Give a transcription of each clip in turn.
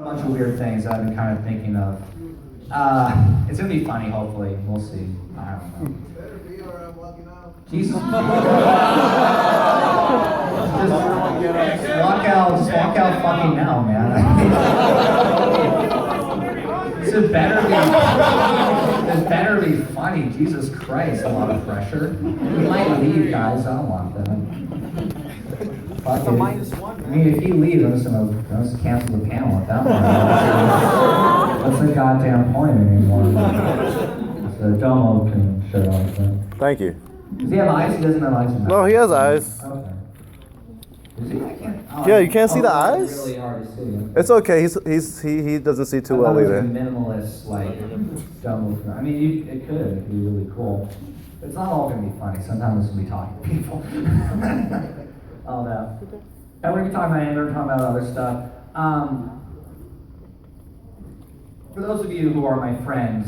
A bunch of weird things I've been kind of thinking of. It's gonna be funny, hopefully. We'll see. I don't know. Better be or I'm walking out. Jesus. Just walk out fucking now, man. This better be funny. Jesus Christ, a lot of pressure. We might leave, guys. I don't want that. Fuck it. I mean, if he leaves, I'm just cancel the panel at that point. What's the goddamn point anymore? So Domo can shut off that. Thank you. Does he have eyes? He doesn't have eyes. No, he has eyes. Okay. Does he? I can't. Oh, Yeah, you can't see the it's eyes? really hard to see. It's okay. He doesn't see too well either. I thought it was a minimalist, like, Domo. I mean, it could be really cool. It's not all going to be funny. Sometimes it's going to be talking to people. All that. And we're going to be talking about anger, talking about other stuff. For those of you who are my friends,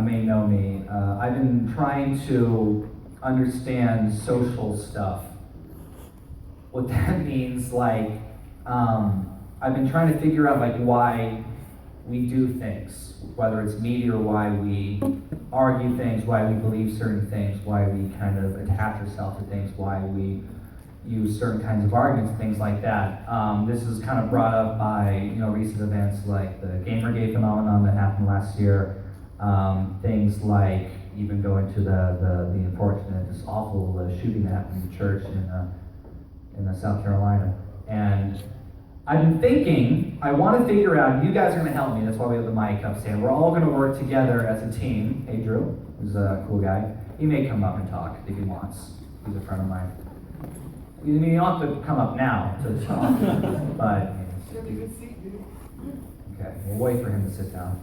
may know me, I've been trying to understand social stuff. What that means, like, I've been trying to figure out, like, why we do things, whether it's media or why we argue things, why we believe certain things, why we kind of attach ourselves to things, why we use certain kinds of arguments, things like that. This is kind of brought up by recent events like the Gamergate phenomenon that happened last year. Things like even going to the unfortunate, this awful shooting that happened in the church in South Carolina. And I've been thinking, I want to figure out, you guys are going to help me, that's why we have the mic up stand. We're all going to work together as a team. Hey Drew, who's a cool guy. He may come up and talk if he wants. He's a friend of mine. You don't have to come up now to talk, but okay, we'll wait for him to sit down.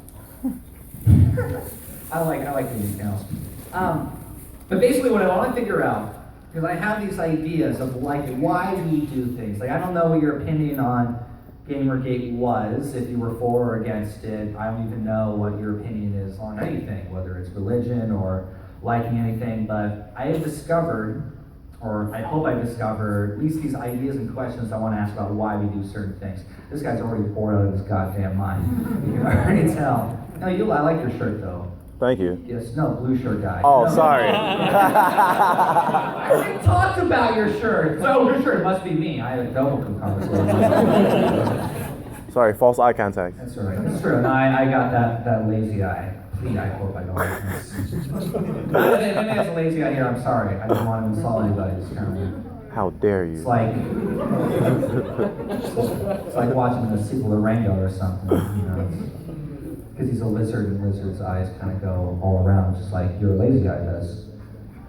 I like these details. But basically, what I want to figure out, because I have these ideas of like why we do things. Like I don't know what your opinion on Gamergate was, if you were for or against it. I don't even know what your opinion is on anything, whether it's religion or liking anything. But I have discovered, or I hope I discover, at least these ideas and questions I want to ask about why we do certain things. This guy's already bored out of his goddamn mind. You can already tell. No, I like your shirt though. Thank you. Yes, no, blue shirt guy. Oh, no, sorry. I already talked about your shirt. So your shirt must be me. I had a double conversation. Sorry, false eye contact. That's all right. That's true. And I got that lazy eye. I hope I don't. If anyone has a lazy eye here, I'm sorry. I didn't want to insult anybody. It's kind of, How dare you? it's like watching the sequel to Rango or something, because he's a lizard and lizard's eyes kind of go all around, just like your lazy eye does.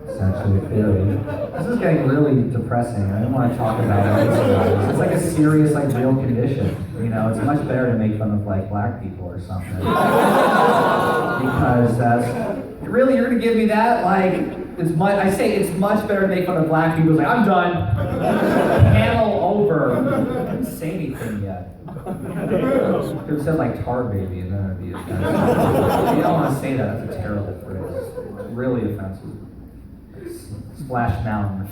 Essentially, theory. This is getting really depressing. I don't want to talk about lazy eyes. It's like a serious, like real condition. It's much better to make fun of like black people or something. Because that's really, you're gonna give me that? Like, it's much better to make fun of black people. It's like, I'm done. Panel over. I didn't say anything yet. Could have said like tar baby and then it'd be offensive. You don't want to say that. That's a terrible phrase. It's really offensive. Splash Mountain.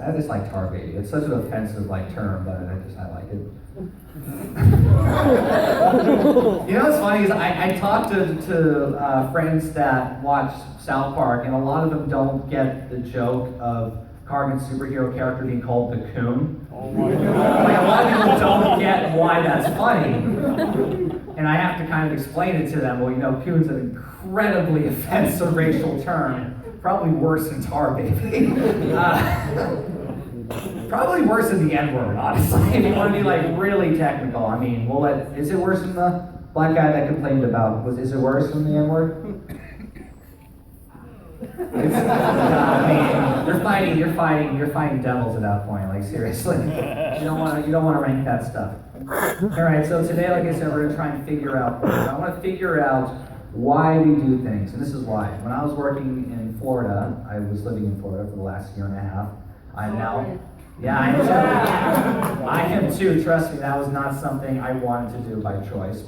I just like tar baby. It's such an offensive term, but I like it. What's funny is I talked to friends that watch South Park, and a lot of them don't get the joke of Carmen's superhero character being called the Coon. Oh my God. Like a lot of people don't get why that's funny. And I have to kind of explain it to them. Well, Coon's an incredibly offensive racial term. Probably worse than tar baby. Probably worse than the N-word, honestly. If you want to be really technical. I mean, is it worse than the black guy that complained about, is it worse than the N-word? You're fighting devils at that point, seriously. You don't want to rank that stuff. Alright, so today, like I said, we're going to try and figure out, I want to figure out why we do things, and this is why. When I was working in Florida, I was living in Florida for the last year and a half. I'm now, yeah, I am too. I am too, trust me, that was not something I wanted to do by choice,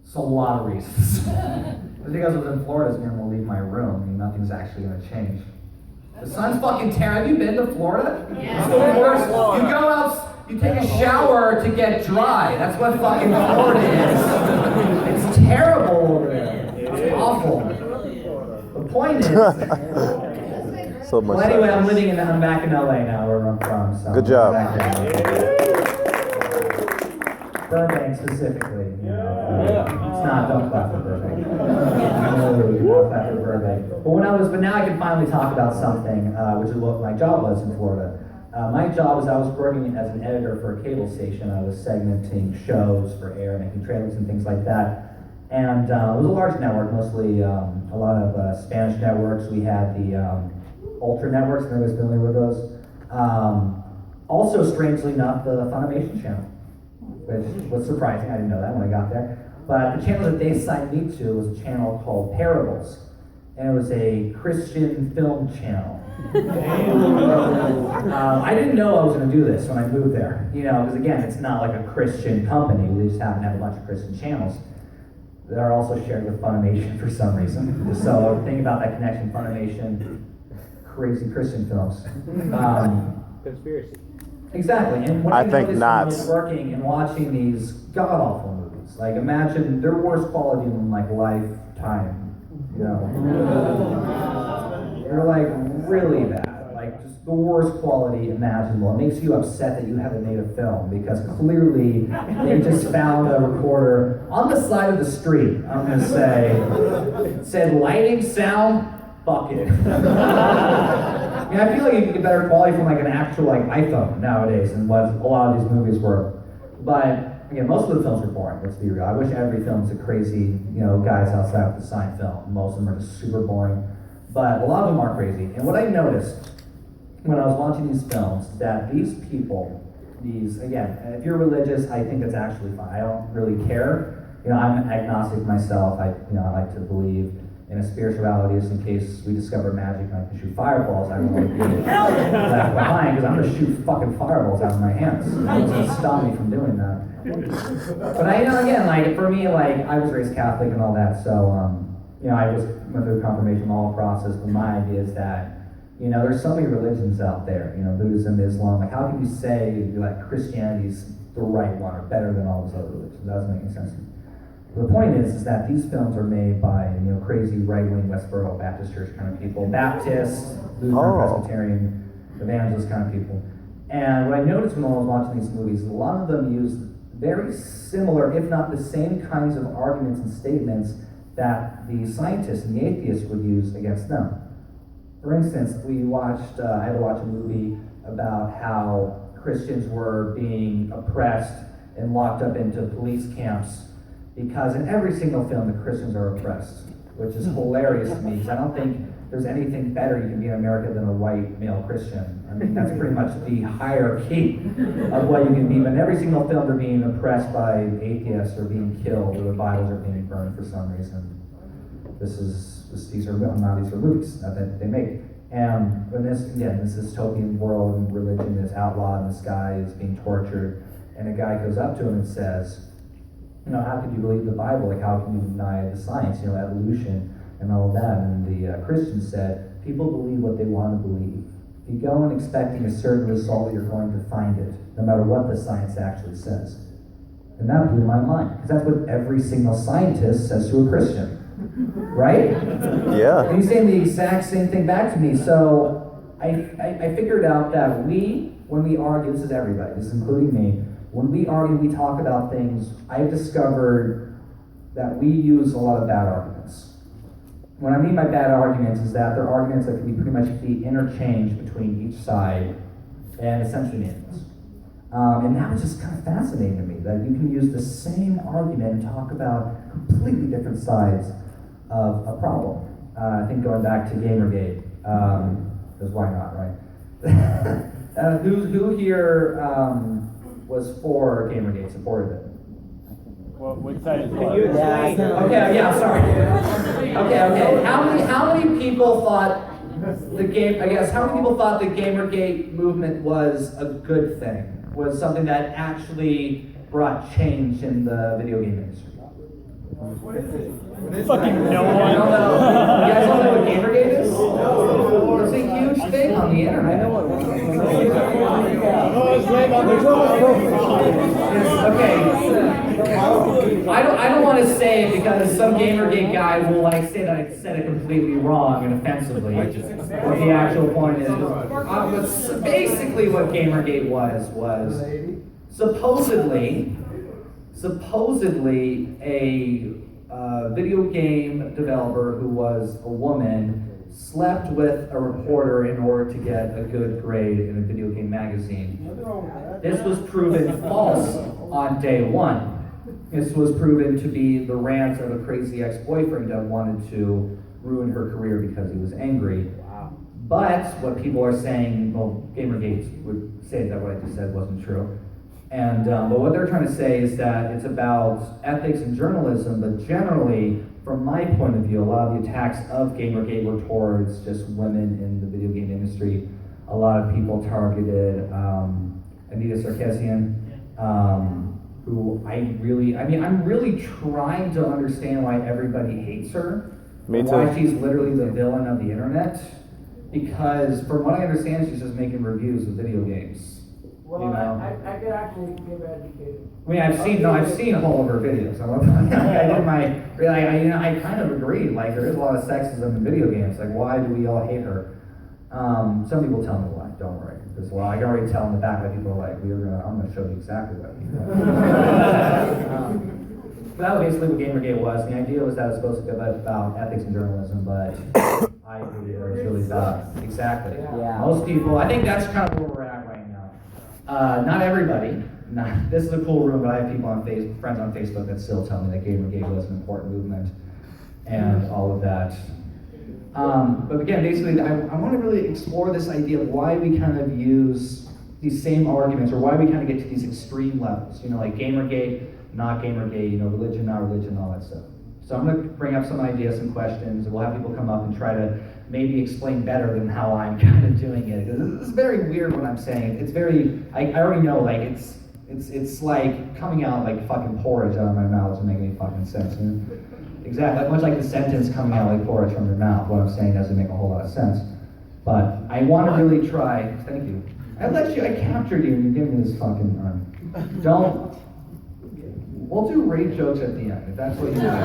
it's a lot of reasons. Just because I was in Florida doesn't mean I'm going to leave my room. Nothing's actually going to change. The sun's fucking terrible. Have you been to Florida? Yeah. shower to get dry. That's what fucking Florida is. It's terrible over there. It's awful. The point is. So much. Well, anyway, I'm back in LA now, where I'm from. So Good job. Burbank specifically. It's not, don't clap for Burbank. No, do not clap for Burbank. But now I can finally talk about something, which is what my job was in Florida. My job was I was working as an editor for a cable station. I was segmenting shows for air, making trailers and things like that. And it was a large network, mostly a lot of Spanish networks. We had the Ultra networks, and everybody's familiar with those. Also, strangely enough, the Funimation channel, which was surprising. I didn't know that when I got there. But the channel that they signed me to was a channel called Parables, and it was a Christian film channel. I didn't know I was going to do this when I moved there, because again, it's not like a Christian company. We just happen to have a bunch of Christian channels that are also shared with Funimation for some reason. So think about that connection, Funimation, crazy Christian films. Conspiracy. Exactly, and when I I think noticed not. when I was working and watching these god-awful movies, like imagine they're worse quality than like Lifetime, They're like really bad, like just the worst quality imaginable. It makes you upset that you haven't made a film because clearly they just found a recorder on the side of the street. I'm gonna say, it said lighting, sound, bucket. I feel like you can get better quality from like an actual iPhone nowadays than what a lot of these movies were. But again, most of the films are boring. Let's be real. I wish every film's a crazy, guys outside with the sign film. Most of them are just super boring. But a lot of them are crazy. And what I noticed when I was watching these films is that these people, again, if you're religious, I think it's actually fine. I don't really care. I'm agnostic myself. I like to believe in a spirituality, just in case we discover magic and I can shoot fireballs. I don't want to be left behind because I'm going to shoot fucking fireballs out of my hands. It's going to stop me from doing that. But again, for me, I was raised Catholic and all that, so I went through the confirmation law process. But my idea is that there's so many religions out there. Buddhism, Islam. How can you say Christianity's the right one or better than all those other religions? It doesn't make any sense to me. The point is that these films are made by crazy right-wing Westboro Baptist Church kind of people, Baptists, Lutheran, Presbyterian, evangelist kind of people. And what I noticed when I was watching these movies, a lot of them use very similar, if not the same kinds of arguments and statements that the scientists and the atheists would use against them. For instance, I had to watch a movie about how Christians were being oppressed and locked up into police camps because in every single film the Christians are oppressed, which is hilarious to me because I don't think there's anything better you can be in America than a white male Christian. I mean, that's pretty much the hierarchy of what you can be. But in every single film they're being oppressed by atheists or being killed or their Bibles are being burned for some reason. These are movies that they make. And in this dystopian world and religion is outlawed and this guy is being tortured and a guy goes up to him and says, how could you believe the Bible? How can you deny the science, evolution and all of that? And the Christian said, people believe what they want to believe. If you go in expecting a certain result, you're going to find it, no matter what the science actually says. And that blew my mind, because that's what every single scientist says to a Christian. Right? Yeah. And he's saying the exact same thing back to me. So I figured out that when we argue, this is everybody, this is including me, when we argue, we talk about things, I've discovered that we use a lot of bad arguments. What I mean by bad arguments is that they're arguments that can pretty much be interchanged between each side and essentially meaningless. And that was just kind of fascinating to me, that you can use the same argument and talk about completely different sides of a problem. I think going back to Gamergate, because why not, right? Who here was for Gamergate, supported it? Well, which side is Can you explain? Okay, yeah, sorry. Okay. How many people thought how many people thought the Gamergate movement was a good thing? Was something that actually brought change in the video game industry? fucking no one. I don't know. You guys don't know what Gamergate is? It's a huge thing on the internet. Oh, it's right I don't want to say it because some Gamergate guy will like say that I said it completely wrong and offensively. What the actual point is, but basically what Gamergate was supposedly a video game developer who was a woman slept with a reporter in order to get a good grade in a video game magazine. This was proven false on day one. This was proven to be the rant of a crazy ex-boyfriend that wanted to ruin her career because he was angry. Wow. But what people are saying, well, Gamergate would say that what I just said wasn't true. And but what they're trying to say is that it's about ethics and journalism, but generally, from my point of view, a lot of the attacks of Gamergate were towards just women in the video game industry. A lot of people targeted Anita Sarkeesian, who I'm really trying to understand why everybody hates her. Me too. Why she's literally the villain of the internet. Because from what I understand, she's just making reviews of video games. Well, you know? I could actually give educated. I mean, I've seen all of her videos. I kind of agree. Like, there is a lot of sexism in video games. Like, why do we all hate her? Some people tell me why. Don't worry. Because, well, I can already tell in the back that people are like, I'm going to show you exactly what. But that was basically what Gamergate was. The idea was that it was supposed to be about ethics and journalism, but I agree that it's really about exactly. Yeah. Most people, I think that's kind of where we're at right now. Not everybody. This is a cool room, but I have people friends on Facebook that still tell me that Gamergate was an important movement and all of that. But again, basically, I want to really explore this idea of why we kind of use these same arguments, or why we kind of get to these extreme levels. You know, like Gamergate, not Gamergate. You know, religion, not religion, all that stuff. So I'm going to bring up some ideas, some questions, and we'll have people come up and try to maybe explain better than how I'm kind of doing it. It's very weird what I'm saying. It's very, I already know, like, it's like coming out like fucking porridge out of my mouth. Doesn't make any fucking sense. You know? Exactly, much like the sentence coming out like porridge from your mouth. What I'm saying doesn't make a whole lot of sense. But I want to really try, thank you. I captured you and you're giving me this fucking, we'll do rape jokes at the end, if that's what you want.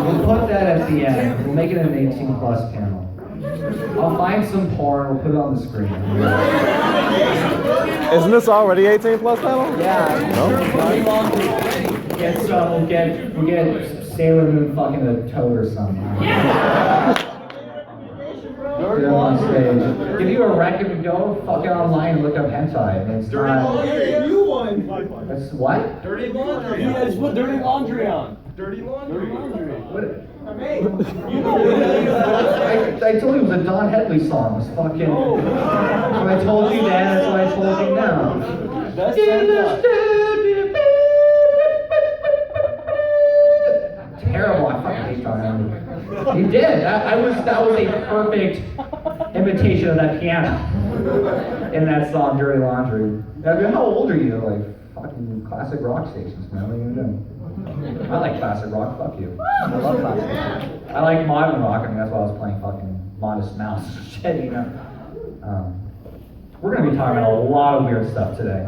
We'll put that at the end. We'll make it an 18 plus panel. I'll find some porn, we'll put it on the screen. Isn't this already 18 plus panel? Yeah. No? We'll get Sailor Moon fucking a toad or something. Get him on stage. Give you a record, go fucking online and look up hentai. And it's Dirty not. laundry, you won. That's what? Dirty laundry. Yeah, just put dirty laundry on. Dirty laundry. What? You know what that is. I told you it was a Don Henley song. It was fucking. What I told you then, that's what I told you now. That's Terrible. I fucking hate Don Henley. He did. That was a perfect imitation of that piano in that song, Dirty Laundry. How old are you? Like fucking classic rock stations, man. What are you gonna do? I like classic rock. Fuck you. I love classic. I like modern rock. I mean, that's why I was playing fucking Modest Mouse shit, you know. We're gonna be talking about a lot of weird stuff today.